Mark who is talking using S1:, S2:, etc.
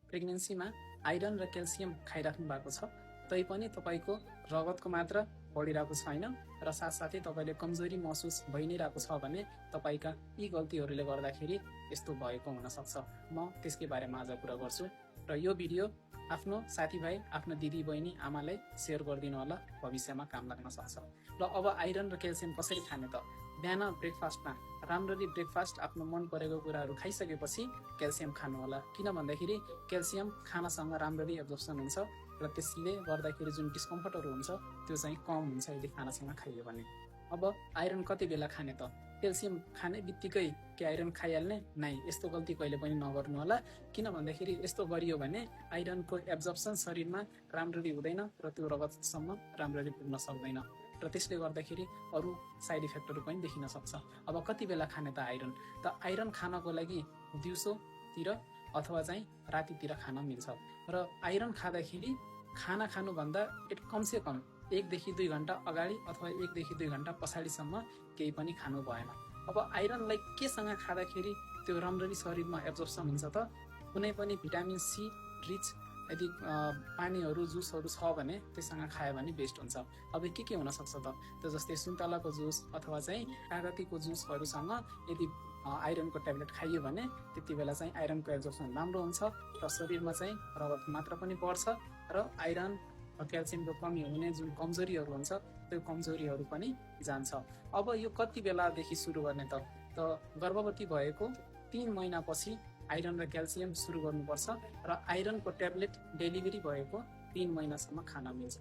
S1: प्रेग्नेन्सीमा iron र calcium खाइराख्नु भएको छ तैपनि तपाईँको रगतको मात्रा बढिरहेको छैन र साथसाथै तपाईँले कमजोरी महसुस भइ नै रहेको छ भने तपाईँका यी गल्तीहरूले गर्दाखेरि यस्तो भएको हुनसक्छ। म त्यसकै बारेमा आज कुरा गर्छु र यो भिडियो आफ्नो साथीभाइ, आफ्नो दिदी बहिनी, आमालाई सेयर गरिदिनु होला, भविष्यमा काम लाग्न सक्छ। र अब आइरन र क्याल्सियम कसरी खाने त? बिहान ब्रेकफास्टमा राम्ररी ब्रेकफास्ट आफ्नो मन परेको कुराहरू खाइसकेपछि क्याल्सियम खानु होला। किन भन्दाखेरि क्याल्सियम खानासँग राम्ररी एब्जर्प्सन हुन्छ र त्यसले गर्दाखेरि जुन डिस्कम्फर्टहरू हुन्छ त्यो चाहिँ कम हुन्छ यदि खानासँग खाइयो भने। अब आइरन कति बेला खाने त? क्याल्सियम खाने बित्तिकै कि आइरन खाइहाल्ने? नै, यस्तो गल्ती कहिले पनि नगर्नु होला। किन भन्दाखेरि यस्तो गरियो भने आइरनको एब्जर्प्सन शरीरमा राम्ररी हुँदैन र त्यो रगतसम्म राम्ररी पुग्न सक्दैन र त्यसले गर्दाखेरि अरू साइड इफेक्टहरू पनि देखिन सक्छ। अब कति बेला खाने त आइरन? त आइरन खानको लागि दिउँसोतिर अथवा चाहिँ रातितिर खान मिल्छ र आइरन खाँदाखेरि खाना खानुभन्दा कमसे कम 1 देखि 2 घण्टा अगाडि अथवा 1 देखि 2 घण्टा पछाडिसम्म केही पनि खानु भएन। अब आइरनलाई केसँग खाँदाखेरि त्यो राम्ररी शरीरमा एब्जर्प्सन हुन्छ त? कुनै पनि भिटामिन सी रिच यदि पानीहरू जुसहरू छ भने त्यससँग खायो भने बेस्ट हुन्छ। अब के हुनसक्छ त? त्यो जस्तै सुन्तलाको जुस अथवा चाहिँ कागतीको जुसहरूसँग यदि आइरनको ट्याब्लेट खाइयो भने त्यति बेला चाहिँ आइरनको एब्जर्प्सन राम्रो हुन्छ र शरीरमा चाहिँ रगतको मात्रा पनि बढ्छ र आइरन र क्याल्सियमको कमी हुने जुन कमजोरीहरू हुन्छ त्यो कमजोरीहरू पनि जान्छ। अब यो कति बेलादेखि सुरु गर्ने त? गर्भवती भएको 3 महिनापछि आइरन र क्याल्सियम सुरु गर्नुपर्छ र आइरनको ट्याब्लेट डेलिभरी भएको 3 महिनासम्म खान मिल्छ।